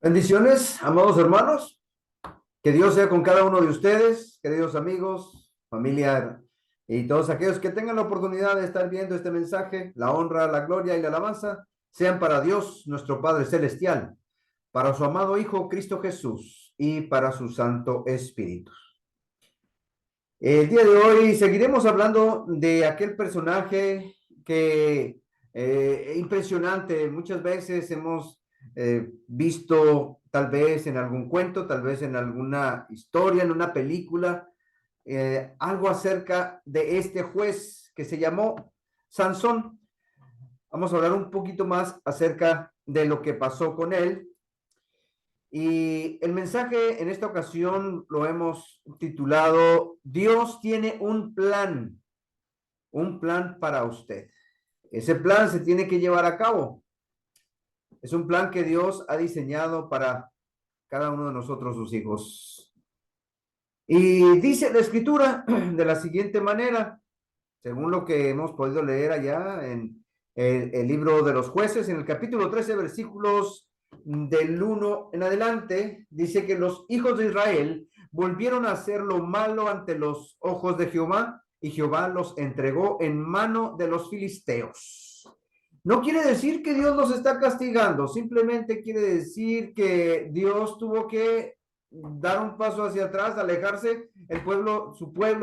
Bendiciones, amados hermanos. Que Dios sea con cada uno de ustedes, queridos amigos, familia y todos aquellos que tengan la oportunidad de estar viendo este mensaje. La honra, la gloria y la alabanza sean para Dios, nuestro Padre Celestial, para su amado Hijo Cristo Jesús y para su Santo Espíritu. El día de hoy seguiremos hablando de aquel personaje que impresionante. Muchas veces hemos visto, tal vez en algún cuento, tal vez en alguna historia, en una película, algo acerca de este juez que se llamó Sansón. Vamos a hablar un poquito más acerca de lo que pasó con él. Y el mensaje en esta ocasión lo hemos titulado Dios tiene un plan para usted. Ese plan se tiene que llevar a cabo. Es un plan que Dios ha diseñado para cada uno de nosotros, sus hijos. Y dice la escritura de la siguiente manera, según lo que hemos podido leer allá en el libro de los jueces, en el capítulo 13, versículos del 1 en adelante, dice que los hijos de Israel volvieron a hacer lo malo ante los ojos de Jehová, y Jehová los entregó en mano de los filisteos. No quiere decir que Dios los está castigando, simplemente quiere decir que Dios tuvo que dar un paso hacia atrás, alejarse. El pueblo,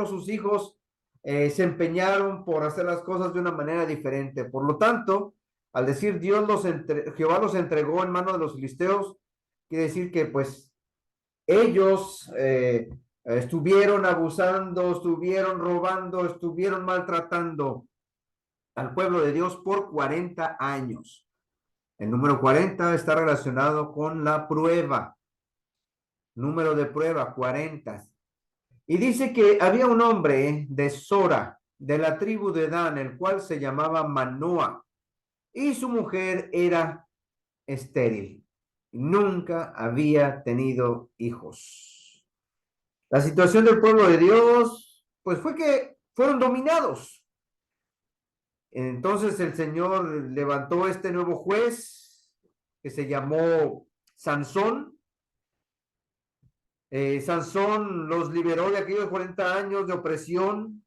sus hijos se empeñaron por hacer las cosas de una manera diferente. Por lo tanto, al decir Jehová los entregó en mano de los filisteos, quiere decir que pues ellos estuvieron abusando, estuvieron robando, estuvieron maltratando al pueblo de Dios por 40 años. El número 40 está relacionado con la prueba. Número de prueba, 40. Y dice que había un hombre de Sora, de la tribu de Dan, el cual se llamaba Manoa, y su mujer era estéril. Nunca había tenido hijos. La situación del pueblo de Dios, pues fue que fueron dominados. Entonces el Señor levantó este nuevo juez que se llamó Sansón. Sansón los liberó de aquellos 40 años de opresión.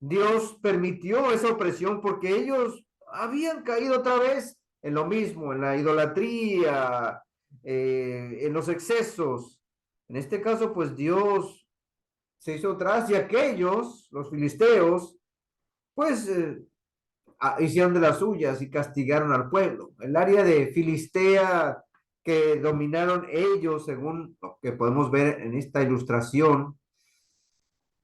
Dios permitió esa opresión porque ellos habían caído otra vez en lo mismo, en la idolatría, en los excesos. En este caso, pues Dios se hizo atrás y aquellos, los filisteos, pues hicieron de las suyas y castigaron al pueblo. El área de Filistea que dominaron ellos, según lo que podemos ver en esta ilustración,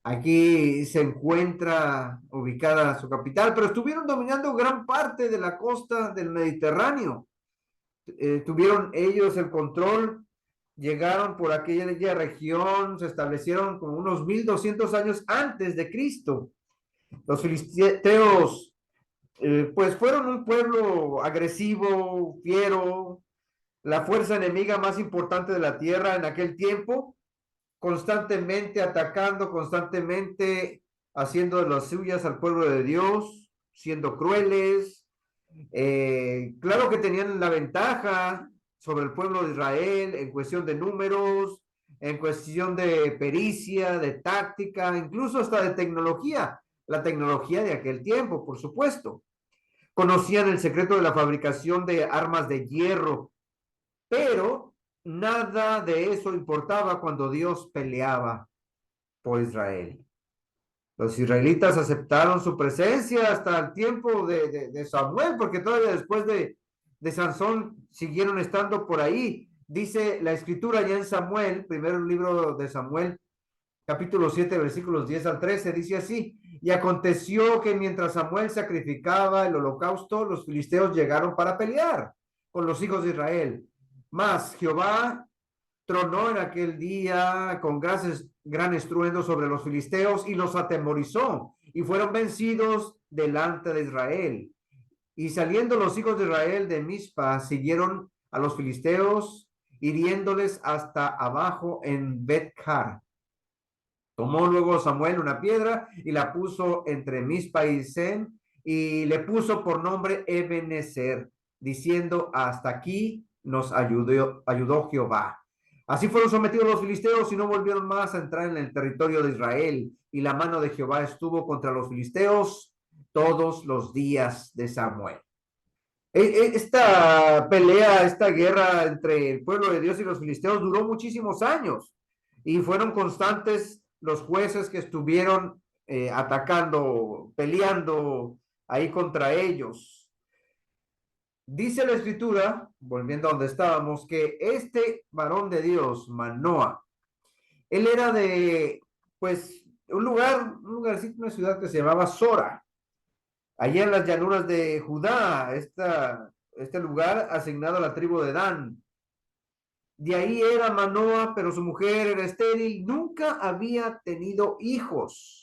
aquí se encuentra ubicada su capital, pero estuvieron dominando gran parte de la costa del Mediterráneo. Tuvieron ellos el control, llegaron por aquella región, se establecieron como unos 1200 años antes de Cristo. Los filisteos pues fueron un pueblo agresivo, fiero, la fuerza enemiga más importante de la tierra en aquel tiempo, constantemente atacando, constantemente haciendo de las suyas al pueblo de Dios, siendo crueles. Claro que tenían la ventaja sobre el pueblo de Israel en cuestión de números, en cuestión de pericia, de táctica, incluso hasta de tecnología, la tecnología de aquel tiempo, por supuesto. Conocían el secreto de la fabricación de armas de hierro, pero nada de eso importaba cuando Dios peleaba por Israel. Los israelitas aceptaron su presencia hasta el tiempo de Samuel, porque todavía después de Sansón siguieron estando por ahí. Dice la escritura ya en Samuel, primer libro de Samuel, capítulo 7, versículos 10 al 13, dice así: y aconteció que mientras Samuel sacrificaba el holocausto, los filisteos llegaron para pelear con los hijos de Israel. Mas Jehová tronó en aquel día con gran estruendo sobre los filisteos y los atemorizó, y fueron vencidos delante de Israel. Y saliendo los hijos de Israel de Mizpa, siguieron a los filisteos, hiriéndoles hasta abajo en Bet-car. Tomó luego Samuel una piedra y la puso entre Mizpa y Sen, y le puso por nombre Ebenezer, diciendo: hasta aquí nos ayudó Jehová. Así fueron sometidos los filisteos y no volvieron más a entrar en el territorio de Israel. Y la mano de Jehová estuvo contra los filisteos todos los días de Samuel. Esta pelea, esta guerra entre el pueblo de Dios y los filisteos duró muchísimos años y fueron constantes los jueces que estuvieron atacando, peleando ahí contra ellos. Dice la escritura, volviendo a donde estábamos, que este varón de Dios, Manoa, él era de, pues, un lugarcito, una ciudad que se llamaba Sora, allá en las llanuras de Judá, este lugar asignado a la tribu de Dan. De ahí era Manoa, pero su mujer era estéril, nunca había tenido hijos.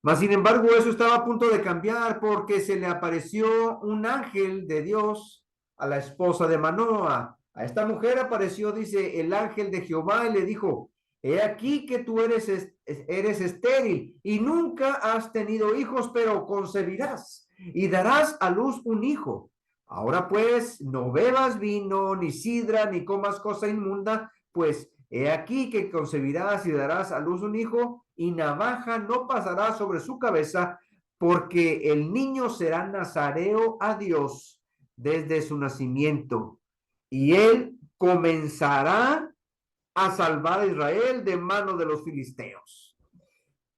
Mas, sin embargo, eso estaba a punto de cambiar porque se le apareció un ángel de Dios a la esposa de Manoa. A esta mujer apareció, dice, el ángel de Jehová y le dijo, he aquí que tú eres estéril y nunca has tenido hijos, pero concebirás y darás a luz un hijo. Ahora pues, no bebas vino, ni sidra, ni comas cosa inmunda, pues he aquí que concebirás y darás a luz un hijo, y navaja no pasará sobre su cabeza, porque el niño será nazareo a Dios desde su nacimiento, y él comenzará a salvar a Israel de mano de los filisteos.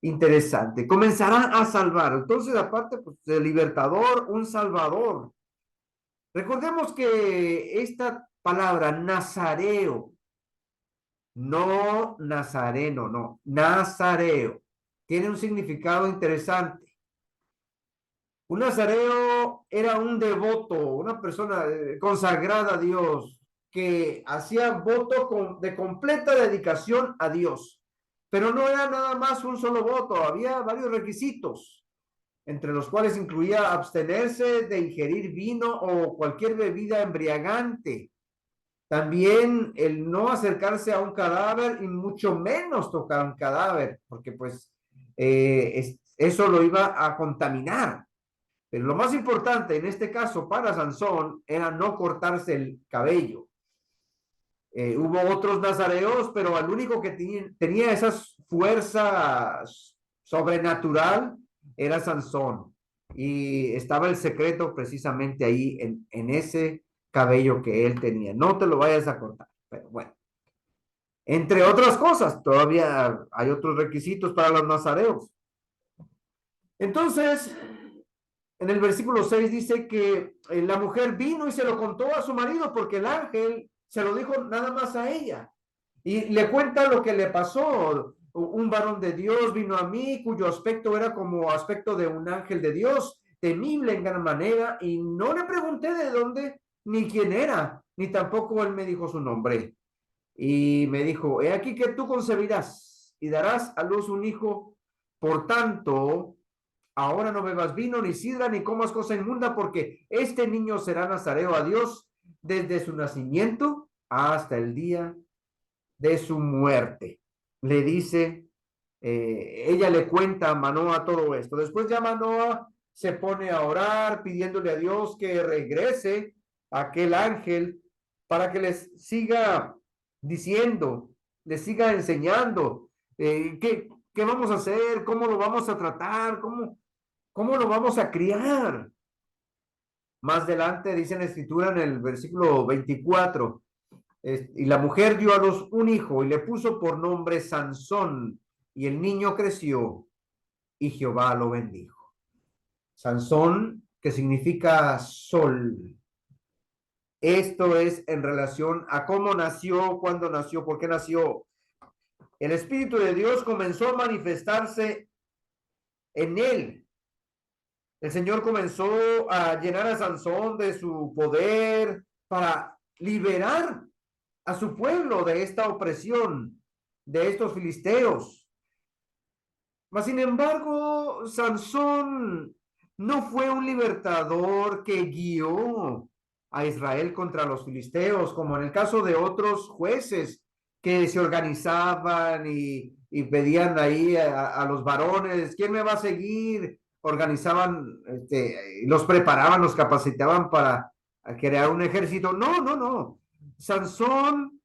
Interesante, comenzará a salvar. Entonces, aparte pues, de libertador, un salvador. Recordemos que esta palabra nazareo, no nazareno, no, nazareo, tiene un significado interesante. Un nazareo era un devoto, una persona consagrada a Dios, que hacía voto de completa dedicación a Dios. Pero no era nada más un solo voto, había varios requisitos, entre los cuales incluía abstenerse de ingerir vino o cualquier bebida embriagante. También el no acercarse a un cadáver y mucho menos tocar un cadáver, porque pues eso lo iba a contaminar. Pero lo más importante en este caso para Sansón era no cortarse el cabello. Hubo otros nazareos, pero el único que tenía esas fuerzas sobrenatural era Sansón. Y estaba el secreto precisamente ahí en ese cabello que él tenía. No te lo vayas a cortar, pero bueno. Entre otras cosas, todavía hay otros requisitos para los nazareos. Entonces, en el versículo 6 dice que la mujer vino y se lo contó a su marido porque el ángel se lo dijo nada más a ella. Y le cuenta lo que le pasó. Un varón de Dios vino a mí cuyo aspecto era como aspecto de un ángel de Dios, temible en gran manera, y no le pregunté de dónde ni quién era, ni tampoco él me dijo su nombre. Y me dijo, he aquí que tú concebirás y darás a luz un hijo, por tanto, ahora no bebas vino, ni sidra, ni comas cosa inmunda, porque este niño será nazareo a Dios desde su nacimiento hasta el día de su muerte. Le dice, ella le cuenta a Manoa todo esto. Después ya Manoa se pone a orar pidiéndole a Dios que regrese a aquel ángel para que les siga diciendo, les siga enseñando qué vamos a hacer, cómo lo vamos a tratar, cómo lo vamos a criar. Más adelante dice en la escritura en el versículo 24, y la mujer dio a luz un hijo y le puso por nombre Sansón, y el niño creció y Jehová lo bendijo. Sansón, que significa sol. Esto es en relación a cómo nació, cuándo nació, por qué nació. El Espíritu de Dios comenzó a manifestarse en él. El Señor comenzó a llenar a Sansón de su poder para liberar a su pueblo de esta opresión, de estos filisteos. Mas, sin embargo, Sansón no fue un libertador que guió a Israel contra los filisteos, como en el caso de otros jueces que se organizaban y pedían ahí a los varones, ¿quién me va a seguir? Organizaban, los preparaban, los capacitaban para a crear un ejército. No, no, no. Sansón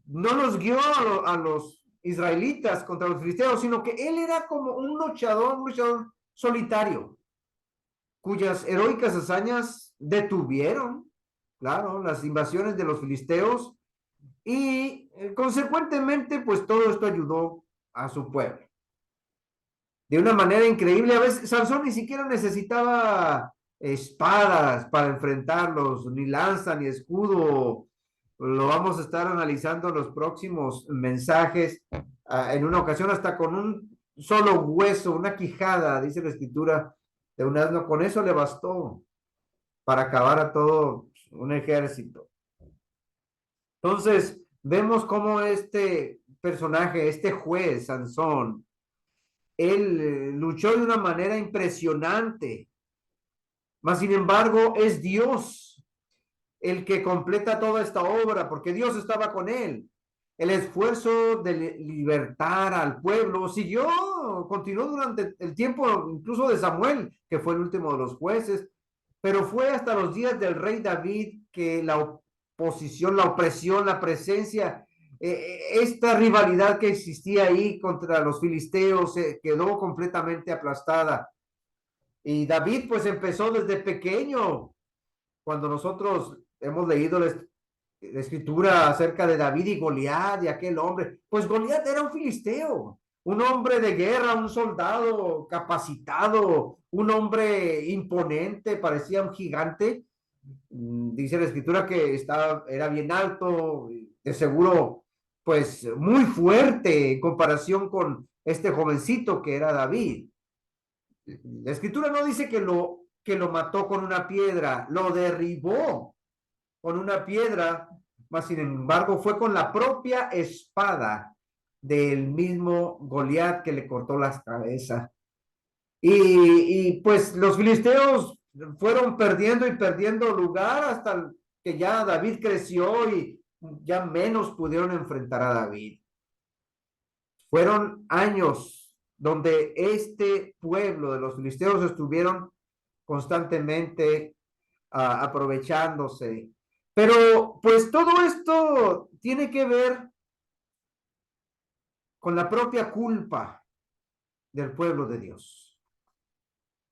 no los guió a los israelitas contra los filisteos, sino que él era como un luchador solitario, cuyas heroicas hazañas detuvieron, claro, las invasiones de los filisteos y consecuentemente, pues todo esto ayudó a su pueblo. De una manera increíble, a veces Sansón ni siquiera necesitaba espadas para enfrentarlos, ni lanza, ni escudo. Lo vamos a estar analizando en los próximos mensajes. En una ocasión hasta con un solo hueso, una quijada, dice la escritura, de un asno, con eso le bastó para acabar a todo un ejército. Entonces, vemos cómo este personaje, este juez, Sansón, él luchó de una manera impresionante, mas sin embargo es Dios el que completa toda esta obra, porque Dios estaba con él. El esfuerzo de libertar al pueblo continuó durante el tiempo incluso de Samuel, que fue el último de los jueces, pero fue hasta los días del rey David que la oposición, la opresión, la presencia, esta rivalidad que existía ahí contra los filisteos quedó completamente aplastada. Y David pues empezó desde pequeño. Cuando nosotros hemos leído la escritura acerca de David y Goliat, y aquel hombre, pues Goliat era un filisteo, un hombre de guerra, un soldado capacitado, un hombre imponente, parecía un gigante. Dice la escritura que era bien alto, de seguro, pues muy fuerte en comparación con este jovencito que era David. La escritura no dice que lo mató con una piedra, lo derribó con una piedra, mas sin embargo fue con la propia espada del mismo Goliat que le cortó las cabezas. Pues los filisteos fueron perdiendo y perdiendo lugar hasta que ya David creció y ya menos pudieron enfrentar a David. Fueron años donde este pueblo de los filisteos estuvieron constantemente aprovechándose. Pero pues todo esto tiene que ver con la propia culpa del pueblo de Dios.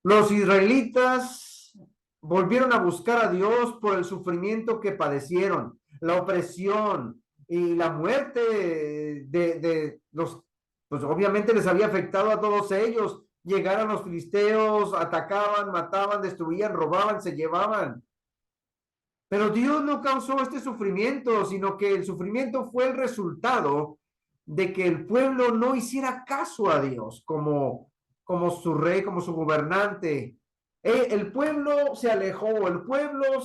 Los israelitas volvieron a buscar a Dios por el sufrimiento que padecieron, la opresión y la muerte de los, pues obviamente les había afectado a todos ellos. Llegaron los filisteos, atacaban, mataban, destruían, robaban, se llevaban. Pero Dios no causó este sufrimiento, sino que el sufrimiento fue el resultado de que el pueblo no hiciera caso a Dios como su rey, como su gobernante. El pueblo se alejó, el pueblo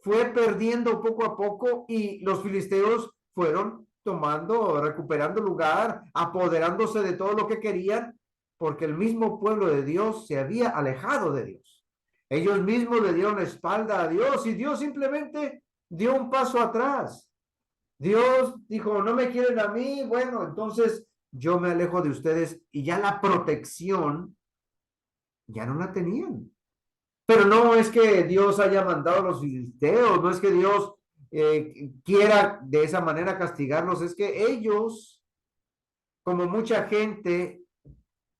fue perdiendo poco a poco y los filisteos fueron recuperando lugar, apoderándose de todo lo que querían, porque el mismo pueblo de Dios se había alejado de Dios. Ellos mismos le dieron la espalda a Dios y Dios simplemente dio un paso atrás. Dios dijo, no me quieren a mí, bueno, entonces yo me alejo de ustedes y ya la protección ya no la tenían. Pero no es que Dios haya mandado a los filisteos, no es que Dios quiera de esa manera castigarlos, es que ellos, como mucha gente,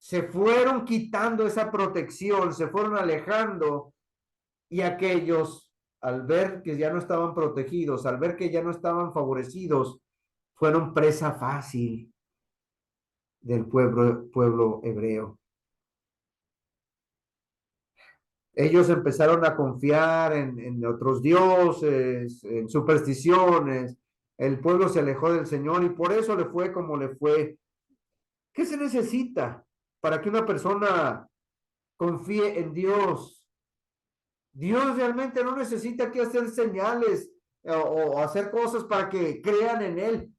se fueron quitando esa protección, se fueron alejando y aquellos, al ver que ya no estaban protegidos, al ver que ya no estaban favorecidos, fueron presa fácil del pueblo hebreo. Ellos empezaron a confiar en otros dioses, en supersticiones. El pueblo se alejó del Señor y por eso le fue como le fue. ¿Qué se necesita para que una persona confíe en Dios? Dios realmente no necesita que hacer señales o hacer cosas para que crean en Él.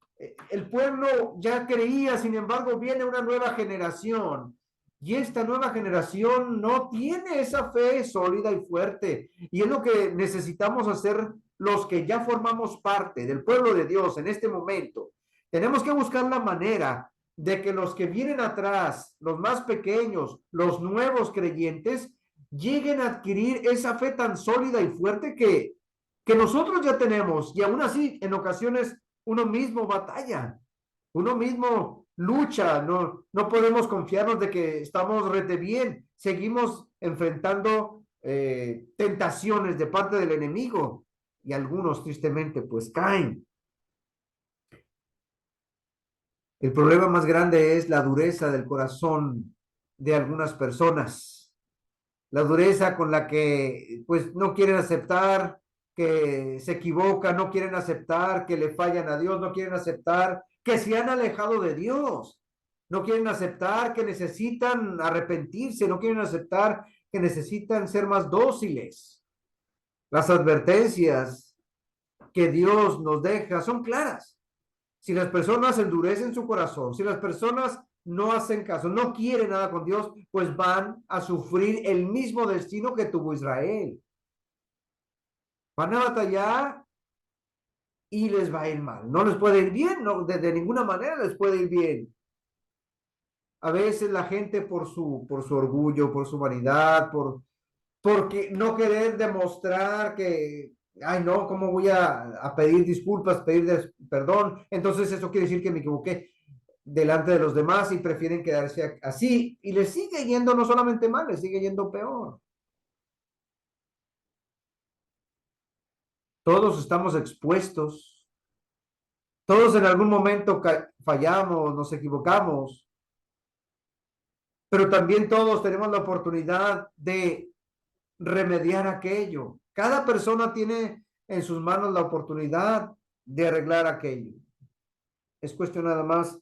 El pueblo ya creía, sin embargo, viene una nueva generación y esta nueva generación no tiene esa fe sólida y fuerte. Y es lo que necesitamos hacer los que ya formamos parte del pueblo de Dios en este momento. Tenemos que buscar la manera de que los que vienen atrás, los más pequeños, los nuevos creyentes, lleguen a adquirir esa fe tan sólida y fuerte que nosotros ya tenemos. Y aún así, en ocasiones, uno mismo batalla, uno mismo lucha, no podemos confiarnos de que estamos rete bien, seguimos enfrentando tentaciones de parte del enemigo y algunos tristemente pues caen. El problema más grande es la dureza del corazón de algunas personas, la dureza con la que pues no quieren aceptar que se equivocan, no quieren aceptar que le fallan a Dios, no quieren aceptar que se han alejado de Dios, no quieren aceptar que necesitan arrepentirse, no quieren aceptar que necesitan ser más dóciles. Las advertencias que Dios nos deja son claras. Si las personas endurecen su corazón, si las personas no hacen caso, no quieren nada con Dios, pues van a sufrir el mismo destino que tuvo Israel. Van a batallar y les va a ir mal. No les puede ir bien, no, de ninguna manera les puede ir bien. A veces la gente por su orgullo, por su vanidad, porque no querer demostrar que, ay no, ¿cómo voy a pedir disculpas, pedir perdón? Entonces eso quiere decir que me equivoqué delante de los demás y prefieren quedarse así y les sigue yendo no solamente mal, les sigue yendo peor. Todos estamos expuestos, todos en algún momento fallamos, nos equivocamos, pero también todos tenemos la oportunidad de remediar aquello. Cada persona tiene en sus manos la oportunidad de arreglar aquello. Es cuestión nada más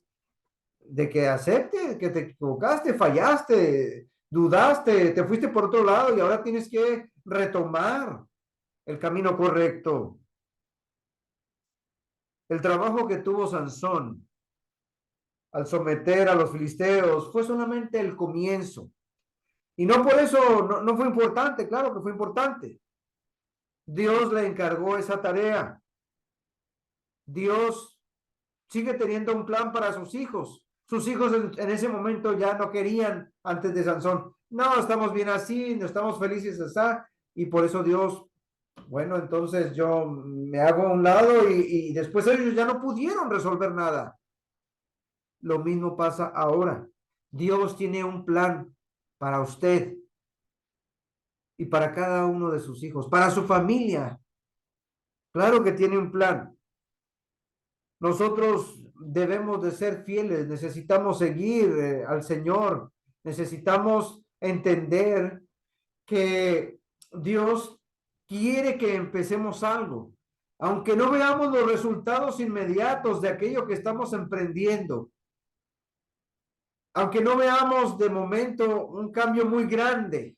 de que acepte que te equivocaste, fallaste, dudaste, te fuiste por otro lado y ahora tienes que retomar el camino correcto. El trabajo que tuvo Sansón al someter a los filisteos fue solamente el comienzo. Y no por eso no fue importante, claro que fue importante. Dios le encargó esa tarea. Dios sigue teniendo un plan para sus hijos. Sus hijos en ese momento ya no querían antes de Sansón. No, estamos bien así, no estamos felices así. Y por eso Dios, bueno, entonces yo me hago a un lado y después ellos ya no pudieron resolver nada. Lo mismo pasa ahora. Dios tiene un plan para usted y para cada uno de sus hijos, para su familia. Claro que tiene un plan. Nosotros debemos de ser fieles, necesitamos seguir al Señor, necesitamos entender que Dios quiere que empecemos algo, aunque no veamos los resultados inmediatos de aquello que estamos emprendiendo, aunque no veamos de momento un cambio muy grande,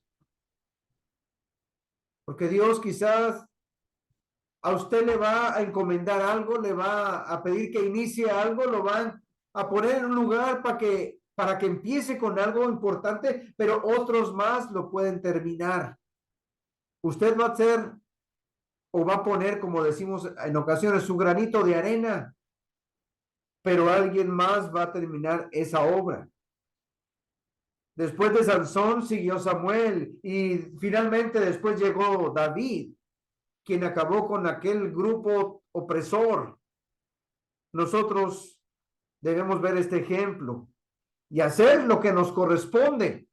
porque Dios quizás a usted le va a encomendar algo, le va a pedir que inicie algo, lo van a poner en un lugar para que empiece con algo importante, pero otros más lo pueden terminar. Usted va a hacer o va a poner, como decimos en ocasiones, su granito de arena, pero alguien más va a terminar esa obra. Después de Sansón siguió Samuel y finalmente después llegó David, quien acabó con aquel grupo opresor. Nosotros debemos ver este ejemplo y hacer lo que nos corresponde.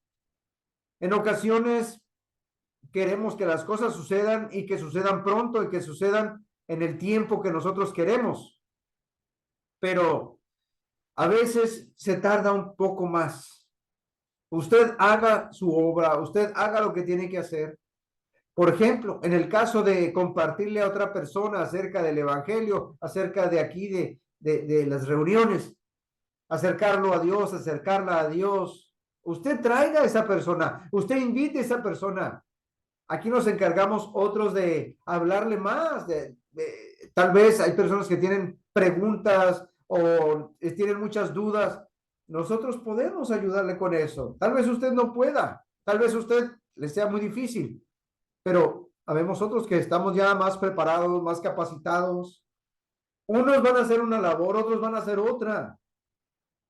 En ocasiones queremos que las cosas sucedan y que sucedan pronto y que sucedan en el tiempo que nosotros queremos, pero a veces se tarda un poco más. Usted haga su obra, usted haga lo que tiene que hacer. Por ejemplo, en el caso de compartirle a otra persona acerca del evangelio, acerca de aquí, de las reuniones, acercarlo a Dios, acercarla a Dios. Usted traiga a esa persona, usted invite a esa persona. Aquí nos encargamos otros de hablarle más. Tal vez hay personas que tienen preguntas o tienen muchas dudas. Nosotros podemos ayudarle con eso. Tal vez usted no pueda, tal vez usted le sea muy difícil, pero habemos otros que estamos ya más preparados, más capacitados. Unos van a hacer una labor, otros van a hacer otra.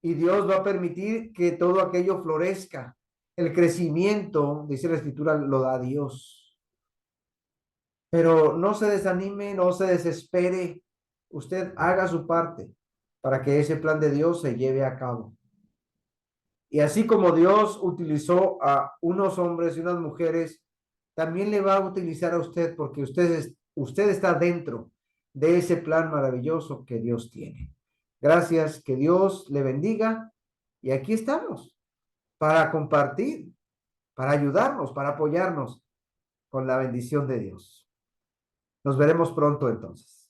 Y Dios va a permitir que todo aquello florezca. El crecimiento, dice la Escritura, lo da Dios. Pero no se desanime, no se desespere. Usted haga su parte para que ese plan de Dios se lleve a cabo. Y así como Dios utilizó a unos hombres y unas mujeres, también le va a utilizar a usted porque usted está dentro de ese plan maravilloso que Dios tiene. Gracias, que Dios le bendiga. Y aquí estamos para compartir, para ayudarnos, para apoyarnos con la bendición de Dios. Nos veremos pronto entonces.